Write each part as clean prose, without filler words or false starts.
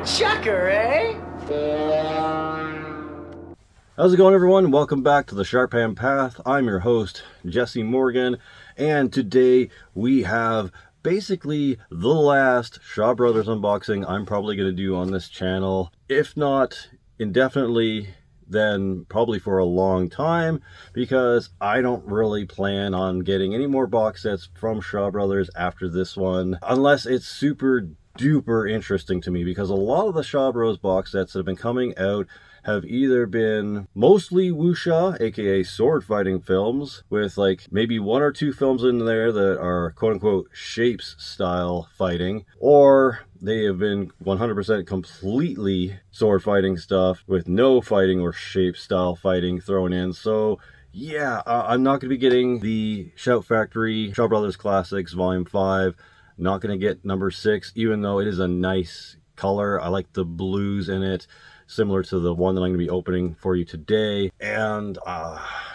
Chucker, eh? How's it going, everyone? Welcome back to the Sharp Hand Path. I'm your host, Jesse Morgan, and today we have basically the last Shaw Brothers unboxing I'm probably going to do on this channel. If not indefinitely, then probably for a long time, because I don't really plan on getting any more box sets from Shaw Brothers after this one, unless it's super duper interesting to me, because a lot of the Shaw Bros box sets that have been coming out have either been mostly wuxia, aka sword fighting films, with like maybe one or two films in there that are quote-unquote shapes style fighting, or they have been 100% completely sword fighting stuff with no fighting or shape style fighting thrown in. So yeah, I'm not going to be getting the Shout Factory Shaw Brothers Classics Volume 5. Not going to get number 6, even though it is a nice color. I like the blues in it, similar to the one that I'm going to be opening for you today. And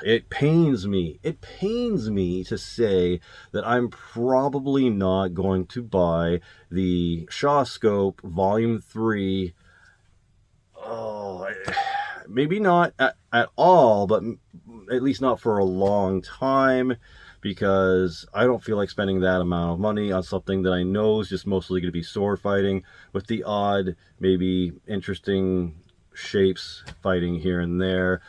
it pains me to say that I'm probably not going to buy the Shaw Scope Volume 3. Oh, maybe not at all, but at least not for a long time, because I don't feel like spending that amount of money on something that I know is just mostly going to be sword fighting with the odd, maybe interesting shapes fighting here and there.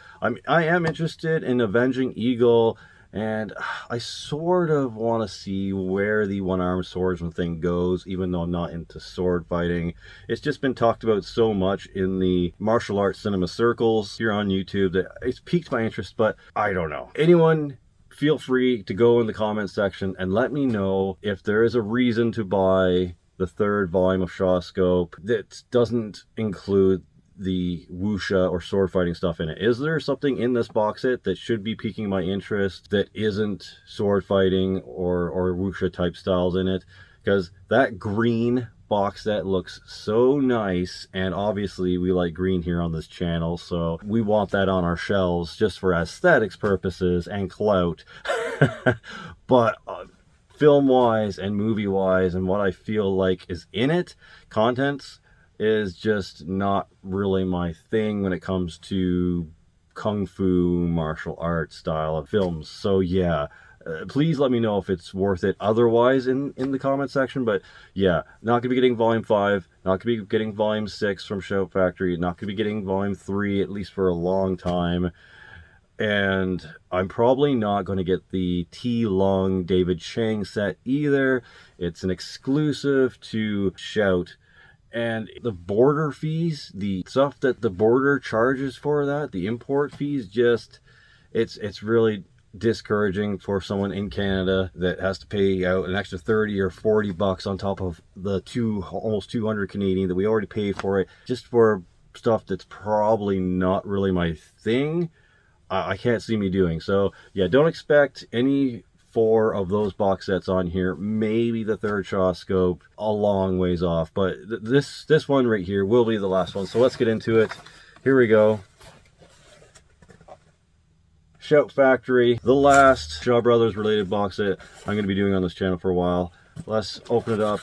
I am interested in Avenging Eagle, and I sort of want to see where the one-armed swordsman thing goes, even though I'm not into sword fighting. It's just been talked about so much in the martial arts cinema circles here on YouTube that it's piqued my interest, but I don't know. Anyone, feel free to go in the comment section and let me know if there is a reason to buy the third volume of Shaw Scope that doesn't include the wuxia or sword fighting stuff in it. Is there something in this box set that should be piquing my interest that isn't sword fighting or wuxia type styles in it? Because that green box set looks so nice, and obviously we like green here on this channel, so we want that on our shelves just for aesthetics purposes and clout. But film wise and movie wise and what I feel like is in it, contents, is just not really my thing when it comes to kung fu martial arts style of films. So yeah, please let me know if it's worth it otherwise in the comment section. But yeah, not gonna be getting volume 5, not gonna be getting volume 6 from Shout Factory, not gonna be getting volume 3 at least for a long time. And I'm probably not going to get the T Long David Chang set either. It's an exclusive to Shout. And the border fees, the stuff that the border charges for that, the import fees, just, it's really discouraging for someone in Canada that has to pay out an extra 30 or 40 bucks on top of the almost 200 Canadian that we already paid for it, just for stuff that's probably not really my thing. I can't see me doing. So yeah, don't expect any 4 of those box sets on here. Maybe the third Shaw Scope, a long ways off, but this one right here will be the last one. So let's get into it. Here we go. Shout Factory, the last Shaw Brothers related box set I'm going to be doing on this channel for a while. Let's open it up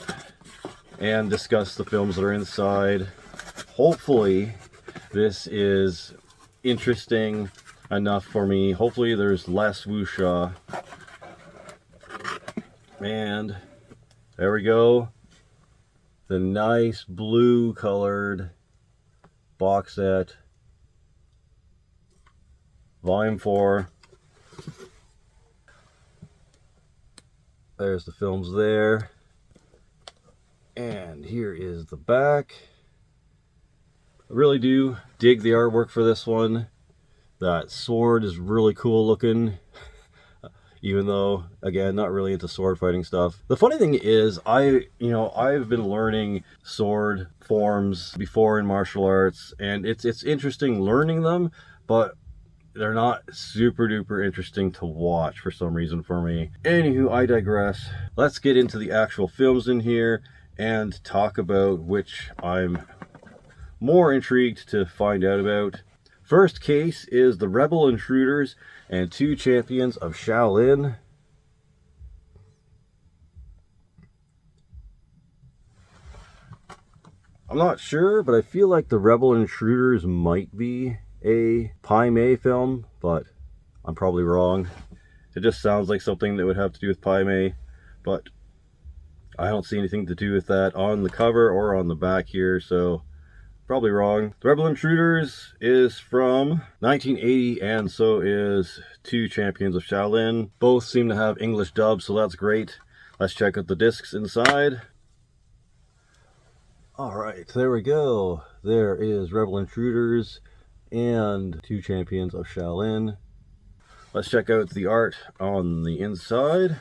and discuss the films that are inside. Hopefully this is interesting enough for me. Hopefully there's less wuxia. And there we go, the nice blue colored box set, volume 4. There's the films there, and here is the back. I really do dig the artwork for this one. That sword is really cool looking, even though, again, not really into sword fighting stuff. The funny thing is, I've been learning sword forms before in martial arts, and it's interesting learning them, but they're not super duper interesting to watch for some reason for me. Anywho, I digress. Let's get into the actual films in here and talk about which I'm more intrigued to find out about. First case is the Rebel Intruders and Two Champions of Shaolin. I'm not sure, but I feel like the Rebel Intruders might be a Pai Mei film, but I'm probably wrong. It just sounds like something that would have to do with Pai Mei, but I don't see anything to do with that on the cover or on the back here, so probably wrong. The Rebel Intruders is from 1980, and so is Two Champions of Shaolin. Both seem to have English dubs, so that's great. Let's check out the discs inside. Alright, there we go. There is Rebel Intruders and Two Champions of Shaolin. Let's check out the art on the inside.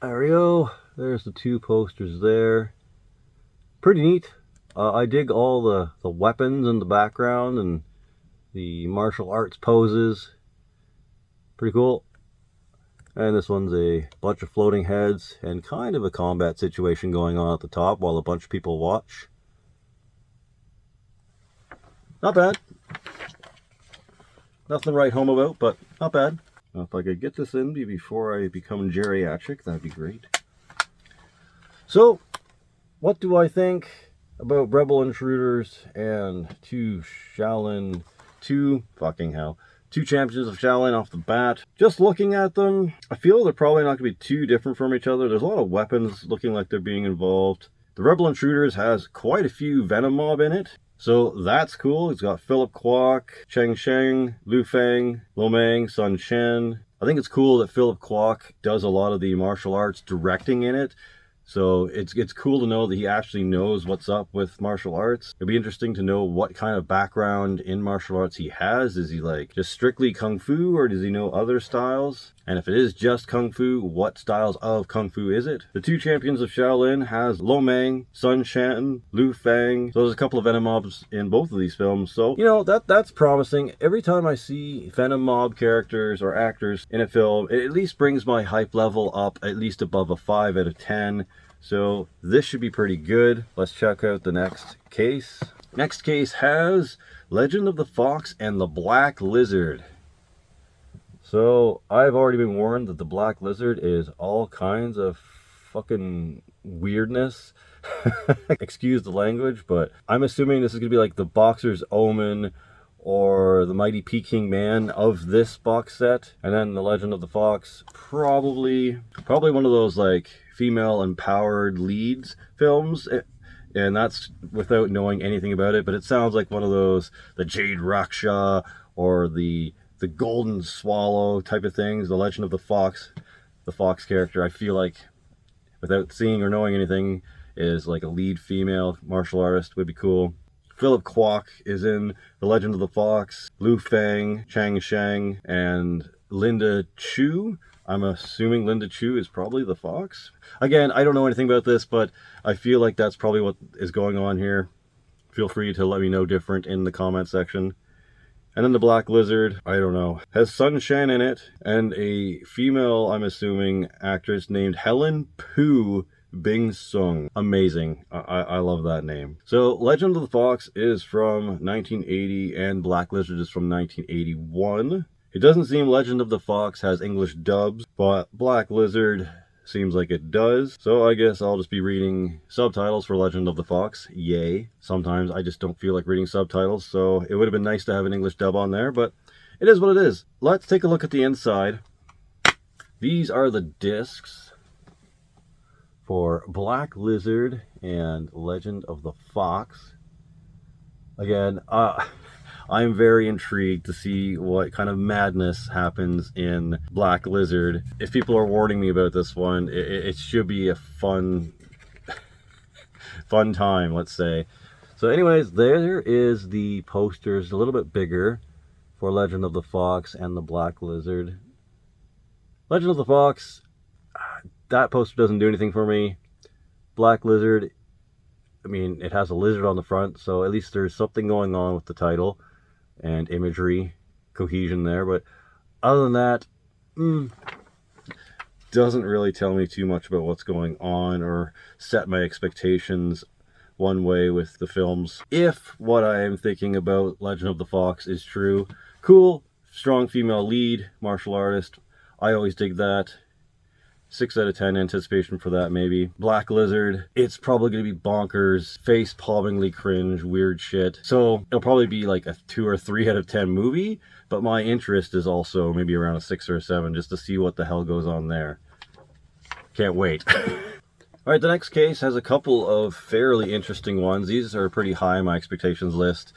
There we go. There's the two posters there. Pretty neat. I dig all the weapons in the background and the martial arts poses. Pretty cool. And this one's a bunch of floating heads and kind of a combat situation going on at the top while a bunch of people watch. Not bad. Nothing to write home about, but not bad. Now, if I could get this in before I become geriatric, that'd be great. So, what do I think about Rebel Intruders and Two Champions of Shaolin off the bat? Just looking at them, I feel they're probably not going to be too different from each other. There's a lot of weapons looking like they're being involved. The Rebel Intruders has quite a few Venom Mob in it, so that's cool. It's got Philip Kwok, Cheng Sheng, Lu Feng, Lo Mang, Sun Shen. I think it's cool that Philip Kwok does a lot of the martial arts directing in it. So it's cool to know that he actually knows what's up with martial arts. It'd be interesting to know what kind of background in martial arts he has. Is he like just strictly Kung Fu, or does he know other styles? And if it is just Kung Fu, what styles of Kung Fu is it? The Two Champions of Shaolin has Lo Mang, Sun Shan, Lu Feng. So there's a couple of Venom Mobs in both of these films. So, you know, that's promising. Every time I see Venom Mob characters or actors in a film, it at least brings my hype level up at least above a 5 out of 10. So this should be pretty good. Let's check out the next case. Next case has Legend of the Fox and the Black Lizard. So I've already been warned that the Black Lizard is all kinds of fucking weirdness. Excuse the language, but I'm assuming this is going to be like the Boxer's Omen or the Mighty Peking Man of this box set. And then the Legend of the Fox, probably one of those like female empowered leads films, and that's without knowing anything about it, but it sounds like one of those, the Jade Raksha or the Golden Swallow type of things. The Legend of the Fox character, I feel like, without seeing or knowing anything, is like a lead female martial artist. Would be cool. Philip Kwok is in The Legend of the Fox. Lu Feng, Chang Sheng, and Linda Chu. I'm assuming Linda Chu is probably the Fox. Again, I don't know anything about this, but I feel like that's probably what is going on here. Feel free to let me know different in the comment section. And then the Black Lizard, I don't know, has Sun Shan in it, and a female, I'm assuming, actress named Helen Pu Bing Sung. Amazing. I love that name. So Legend of the Fox is from 1980 and Black Lizard is from 1981. It doesn't seem Legend of the Fox has English dubs, but Black Lizard seems like it does. So I guess I'll just be reading subtitles for Legend of the Fox. Yay. Sometimes I just don't feel like reading subtitles, so it would have been nice to have an English dub on there, but it is what it is. Let's take a look at the inside. These are the discs for Black Lizard and Legend of the Fox. Again, I'm very intrigued to see what kind of madness happens in Black Lizard. If people are warning me about this one, it should be a fun time, let's say. So anyways, there is the posters, a little bit bigger, for Legend of the Fox and the Black Lizard. Legend of the Fox, that poster doesn't do anything for me. Black Lizard, I mean, it has a lizard on the front, so at least there's something going on with the title and imagery, cohesion there. But other than that, doesn't really tell me too much about what's going on or set my expectations one way with the films. If what I am thinking about Legend of the Fox is true, cool, strong female lead, martial artist. I always dig that. 6 out of 10 anticipation for that, maybe. Black Lizard, it's probably going to be bonkers, face-palmingly cringe, weird shit. So it'll probably be like a 2 or 3 out of 10 movie, but my interest is also maybe around a 6 or a 7, just to see what the hell goes on there. Can't wait. Alright, the next case has a couple of fairly interesting ones. These are pretty high on my expectations list.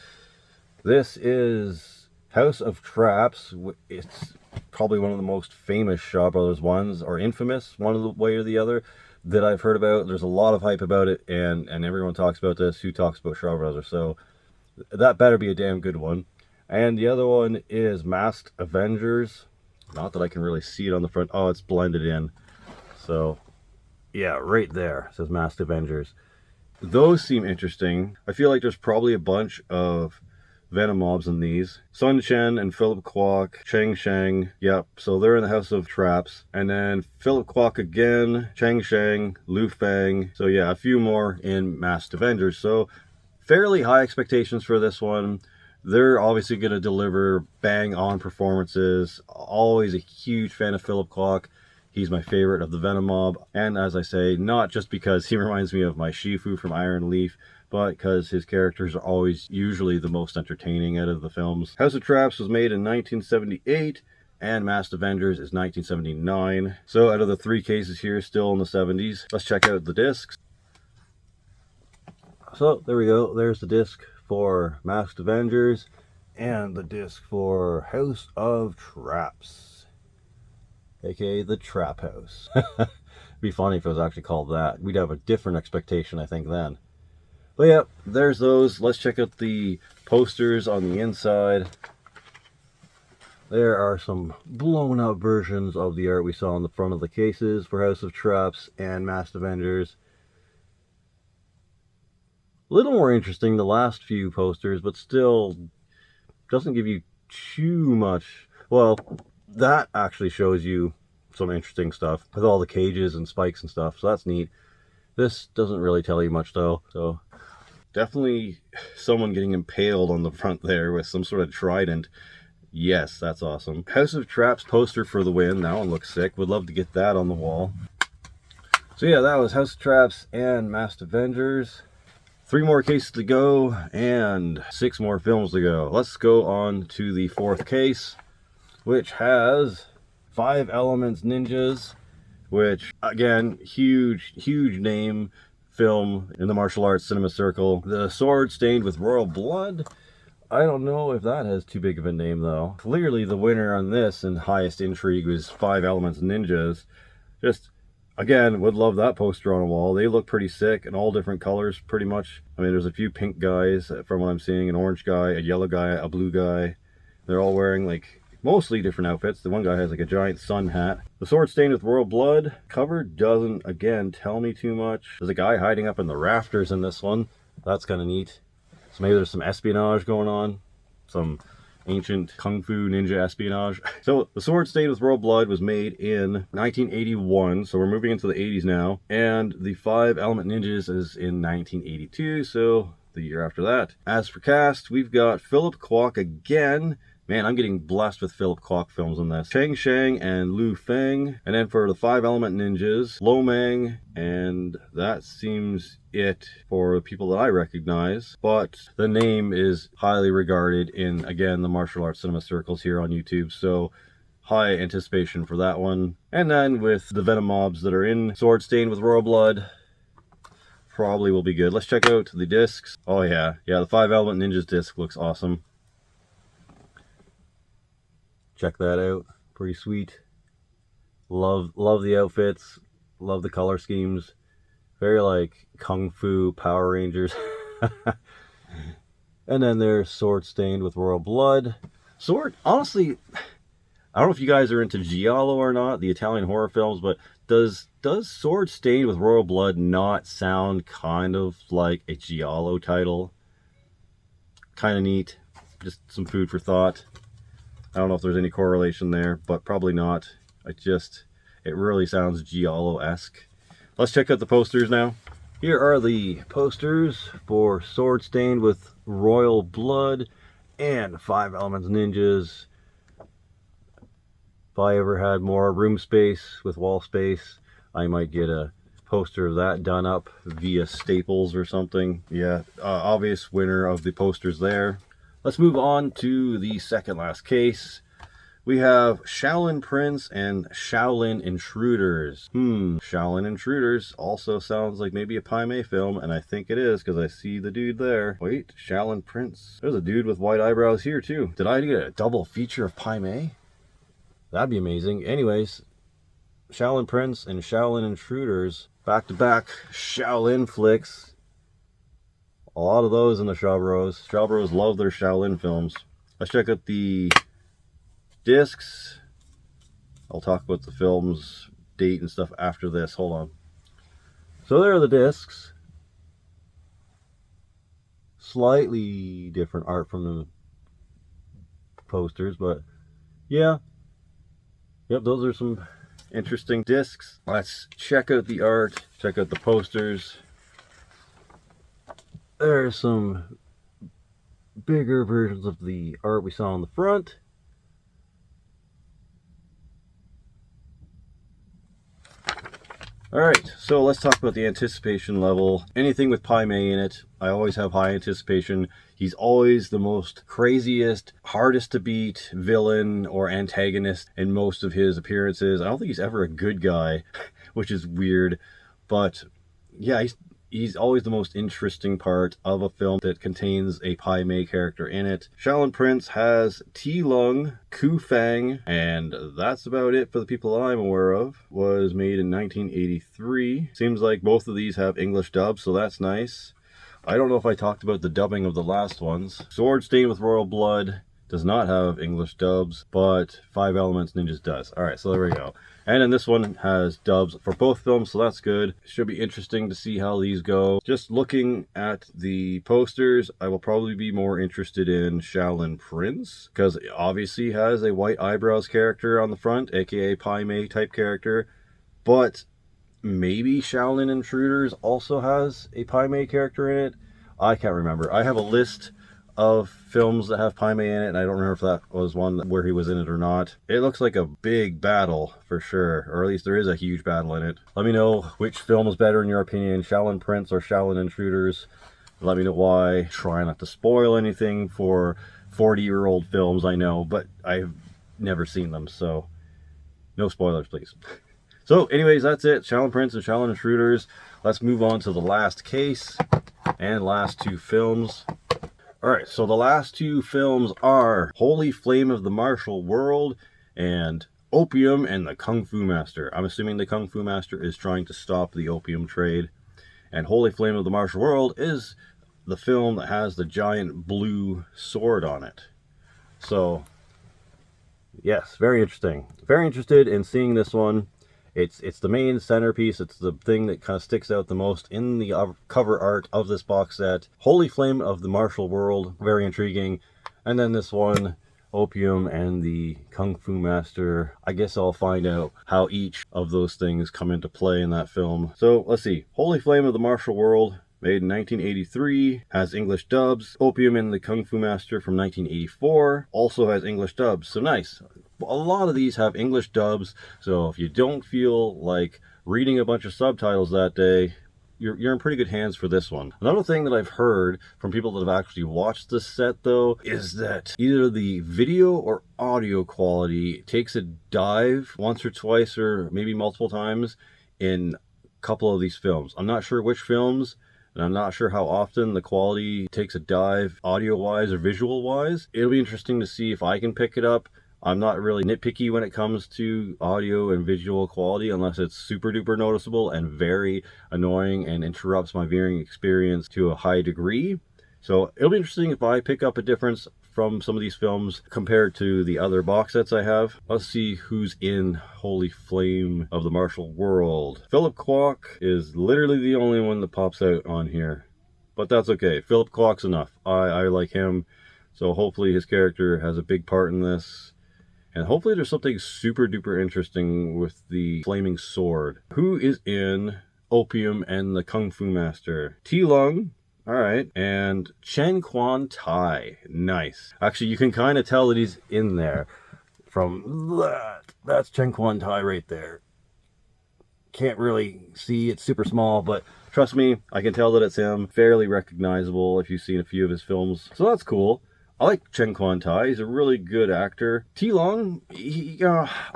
This is House of Traps. It's probably one of the most famous Shaw Brothers ones, or infamous, one of the way or the other, that I've heard about. There's a lot of hype about it, and everyone talks about this who talks about Shaw Brothers, so that better be a damn good one. And the other one is Masked Avengers. Not that I can really see it on the front. Oh, it's blended in. So, yeah, right there. It says Masked Avengers. Those seem interesting. I feel like there's probably a bunch of Venom mobs in these. Sun Chen and Philip Kwok, Chang Shang, yep, so they're in the House of Traps. And then Philip Kwok again, Chang Shang, Lu Fang. So yeah, a few more in Masked Avengers. So fairly high expectations for this one. They're obviously going to deliver bang-on performances. Always a huge fan of Philip Kwok. He's my favorite of the Venom mob. And as I say, not just because he reminds me of my Shifu from Iron Leaf, but because his characters are always usually the most entertaining out of the films. House of Traps was made in 1978, and Masked Avengers is 1979. So out of the 3 cases here, still in the 70s. Let's check out the discs. So there we go. There's the disc for Masked Avengers, and the disc for House of Traps, aka the Trap House. It'd be funny if it was actually called that. We'd have a different expectation, I think, then. But yeah, there's those. Let's check out the posters on the inside. There are some blown up versions of the art we saw on the front of the cases for House of Traps and Masked Avengers. A little more interesting the last few posters, but still doesn't give you too much. Well, that actually shows you some interesting stuff with all the cages and spikes and stuff, so that's neat. This doesn't really tell you much though, so definitely someone getting impaled on the front there with some sort of trident. Yes, that's awesome. House of Traps poster for the win. That one looks sick. Would love to get that on the wall. So yeah, that was House of Traps and Masked Avengers. 3 more cases to go and 6 more films to go. Let's go on to the 4th case, which has 5 Elements Ninjas, which again, huge name film in the martial arts cinema circle. The Sword Stained with Royal Blood. I don't know if that has too big of a name though. Clearly the winner on this and highest intrigue was 5 Elements Ninjas. Just again, would love that poster on a wall. They look pretty sick in all different colors pretty much. I mean, there's a few pink guys from what I'm seeing, an orange guy, a yellow guy, a blue guy. They're all wearing like mostly different outfits. The one guy has like a giant sun hat. The Sword Stained with Royal Blood cover doesn't, again, tell me too much. There's a guy hiding up in the rafters in this one. That's kind of neat. So maybe there's some espionage going on. Some ancient kung fu ninja espionage. So the Sword Stained with Royal Blood was made in 1981. So we're moving into the 80s now. And the 5 Element Ninjas is in 1982. So the year after that. As for cast, we've got Philip Kwok again. Man, I'm getting blessed with Philip Kwok films in this. Chang Shang and Lu Feng. And then for the 5 Element Ninjas, Lo Mang. And that seems it for the people that I recognize. But the name is highly regarded in, again, the martial arts cinema circles here on YouTube. So high anticipation for that one. And then with the Venom mobs that are in Sword Stained with Royal Blood, probably will be good. Let's check out the discs. Oh yeah, the 5 Element Ninjas disc looks awesome. Check that out. Pretty sweet. Love the outfits. Love the color schemes. Very like Kung Fu Power Rangers. And then there's Sword Stained with Royal Blood. Sword, honestly, I don't know if you guys are into Giallo or not, the Italian horror films, but does Sword Stained with Royal Blood not sound kind of like a Giallo title? Kind of neat. Just some food for thought. I don't know if there's any correlation there, but probably not. It really sounds Giallo-esque. Let's check out the posters now. Here are the posters for Sword Stained with Royal Blood and 5 Elements Ninjas. If I ever had more room space with wall space, I might get a poster of that done up via Staples or something. Yeah, obvious winner of the posters there. Let's move on to the second last case. We have Shaolin Prince and Shaolin Intruders. Shaolin Intruders also sounds like maybe a Pai Mei film, and I think it is because I see the dude there. Wait, Shaolin Prince. There's a dude with white eyebrows here too. Did I get a double feature of Pai Mei? That'd be amazing. Anyways, Shaolin Prince and Shaolin Intruders, back-to-back Shaolin flicks. A lot of those in the Shaw Bros. Shaw Bros love their Shaolin films. Let's check out the discs. I'll talk about the film's date and stuff after this. Hold on. So there are the discs. Slightly different art from the posters, but yeah. Yep, those are some interesting discs. Let's check out the art, check out the posters. There are some bigger versions of the art we saw on the front. Alright, so let's talk about the anticipation level. Anything with Pai Mei in it, I always have high anticipation. He's always the most craziest, hardest to beat villain or antagonist in most of his appearances. I don't think he's ever a good guy, which is weird. But yeah, he's always the most interesting part of a film that contains a Pai Mei character in it. Shaolin Prince has Ti Lung, Ku Fang, and that's about it for the people I'm aware of. Was made in 1983. Seems like both of these have English dubs, so that's nice. I don't know if I talked about the dubbing of the last ones. Sword Stained with Royal Blood does not have English dubs, but Five Elements Ninjas does. Alright, so there we go. And then this one has dubs for both films, so that's good. Should be interesting to see how these go. Just looking at the posters, I will probably be more interested in Shaolin Prince, because it obviously has a white eyebrows character on the front, aka Pai Mei type character. But maybe Shaolin Intruders also has a Pai Mei character in it. I can't remember. I have a list of films that have Pai Mei in it, and I don't remember if that was one where he was in it or not. It looks like a big battle for sure, or at least there is a huge battle in it. Let me know which film is better in your opinion, Shaolin Prince or Shaolin Intruders. Let me know why. Try not to spoil anything for 40-year-old films, I know, but I've never seen them, so no spoilers, please. So anyways, that's it. Shaolin Prince and Shaolin Intruders. Let's move on to the last case and last two films. Alright, so the last two films are Holy Flame of the Martial World and Opium and the Kung Fu Master. I'm assuming the Kung Fu Master is trying to stop the opium trade. And Holy Flame of the Martial World is the film that has the giant blue sword on it. So, yes, very interesting. Very interested in seeing this one. It's the main centerpiece. It's the thing that kind of sticks out the most in the cover art of this box set. Holy Flame of the Martial World, very intriguing. And then this one, Opium and the Kung Fu Master. I guess I'll find out how each of those things come into play in that film. So let's see. Holy Flame of the Martial World, made in 1983, has English dubs. Opium and the Kung Fu Master from 1984 also has English dubs. So nice. A lot of these have English dubs, so if you don't feel like reading a bunch of subtitles that day, you're in pretty good hands for this one. Another thing that I've heard from people that have actually watched this set, though, is that either the video or audio quality takes a dive once or twice or maybe multiple times in a couple of these films. I'm not sure which films, and I'm not sure how often the quality takes a dive audio-wise or visual-wise. It'll be interesting to see if I can pick it up. I'm not really nitpicky when it comes to audio and visual quality unless it's super duper noticeable and very annoying and interrupts my viewing experience to a high degree. So it'll be interesting if I pick up a difference from some of these films compared to the other box sets I have. Let's see who's in Holy Flame of the Martial World. Philip Kwok is literally the only one that pops out on here, but that's okay. Philip Kwok's enough. I like him, so hopefully his character has a big part in this. And hopefully there's something super duper interesting with the flaming sword. Who is in Opium and the Kung Fu Master? Ti Lung, alright, and Chen Quan Tai. Nice. Actually, you can kind of tell that he's in there from that. That's Chen Quan Tai right there. can't really see, it's super small, but trust me, I can tell that it's him. Fairly recognizable if you've seen a few of his films, so that's cool. I like Chen Quan Tai. He's a really good actor. T Long, I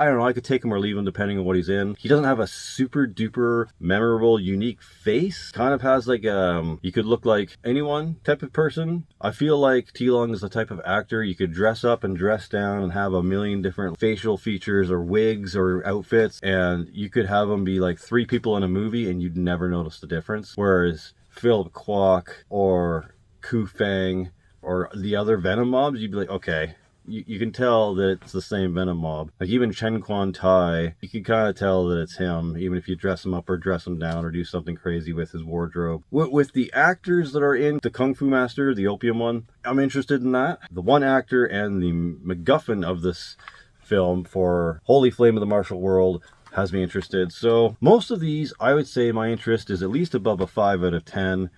don't know, I could take him or leave him depending on what he's in. He doesn't have a super duper memorable, unique face. Kind of has like you could look like anyone type of person. I feel like T Long is the type of actor you could dress up and dress down and have a million different facial features or wigs or outfits, and you could have him be like 3 people in a movie and you'd never notice the difference. Whereas Philip Kwok or Ku Fang or the other Venom mobs, you'd be like, okay, you can tell that it's the same Venom mob. Like even Chen Quan Tai, you can kind of tell that it's him, even if you dress him up or dress him down or do something crazy with his wardrobe. With the actors that are in the Kung Fu Master, the opium one, I'm interested in that. The one actor and the MacGuffin of this film for Holy Flame of the Martial World has me interested. So most of these, I would say my interest is at least above a 5 out of 10.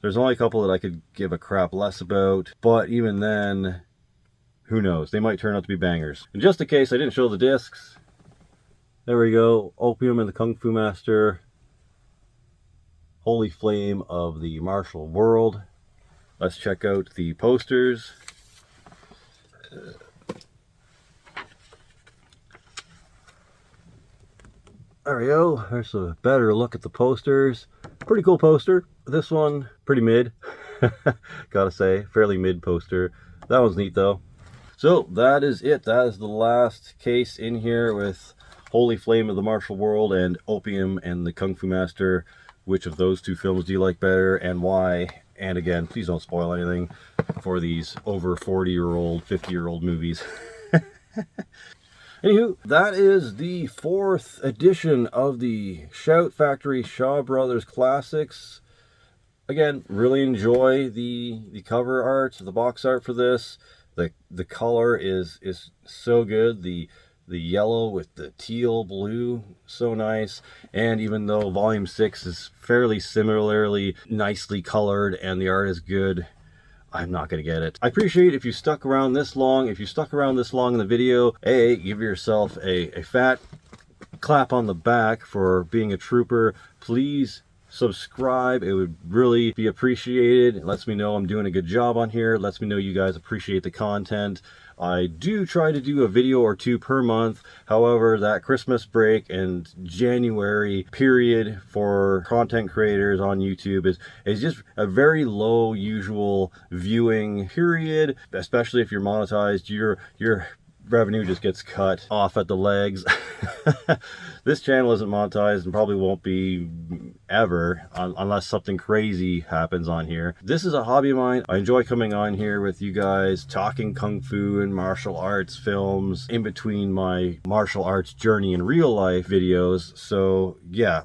There's only a couple that I could give a crap less about, but even then, who knows? They might turn out to be bangers. And just in case I didn't show the discs, there we go. Opium and the Kung Fu Master, Holy Flame of the Martial World. Let's check out the posters. There we go. There's a better look at the posters. Pretty cool poster. This one, pretty mid. Gotta say, fairly mid poster. That one's neat though. So that is it. That is the last case in here with Holy Flame of the Martial World and Opium and the Kung Fu Master. Which of those 2 films do you like better and why? And again, please don't spoil anything for these over 40-year-old, 50-year-old movies. Anywho, that is the 4th edition of the Shout Factory Shaw Brothers Classics. Again, really enjoy the cover art, the box art for this. The color is so good. The yellow with the teal blue, so nice. And even though volume 6 is fairly similarly nicely colored and the art is good, I'm not going to get it. I appreciate if you stuck around this long. If you stuck around this long in the video, give yourself a fat clap on the back for being a trooper. Please subscribe. It would really be appreciated. It lets me know I'm doing a good job on here. It lets me know you guys appreciate the content. I do try to do a video or 2 per month. However, that Christmas break and January period for content creators on YouTube is just a very low usual viewing period, especially if you're monetized. Your revenue just gets cut off at the legs. This channel isn't monetized and probably won't be ever unless something crazy happens on here. This is a hobby of mine. I enjoy coming on here with you guys, talking kung fu and martial arts films in between my martial arts journey in real life videos. So yeah,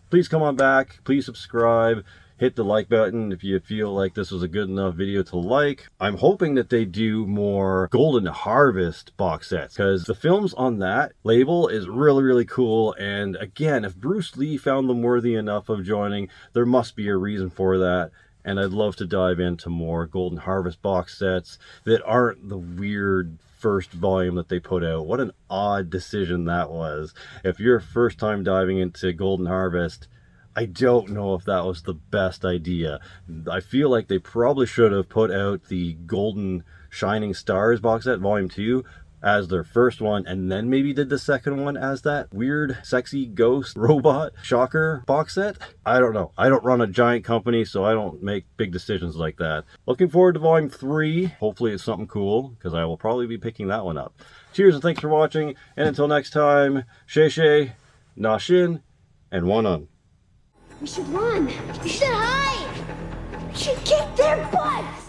please come on back, please subscribe. Hit the like button if you feel like this was a good enough video to like. I'm hoping that they do more Golden Harvest box sets because the films on that label is really, really cool. And again, if Bruce Lee found them worthy enough of joining, there must be a reason for that. And I'd love to dive into more Golden Harvest box sets that aren't the weird first volume that they put out. What an odd decision that was. If you're first time diving into Golden Harvest, I don't know if that was the best idea. I feel like they probably should have put out the Golden Shining Stars box set, volume 2, as their first one, and then maybe did the second one as that weird, sexy ghost robot shocker box set. I don't know. I don't run a giant company, so I don't make big decisions like that. Looking forward to volume 3. Hopefully it's something cool, because I will probably be picking that one up. Cheers and thanks for watching, and until next time, Shei, Na Shin, and One On. We should run. We should hide. We should kick their butts.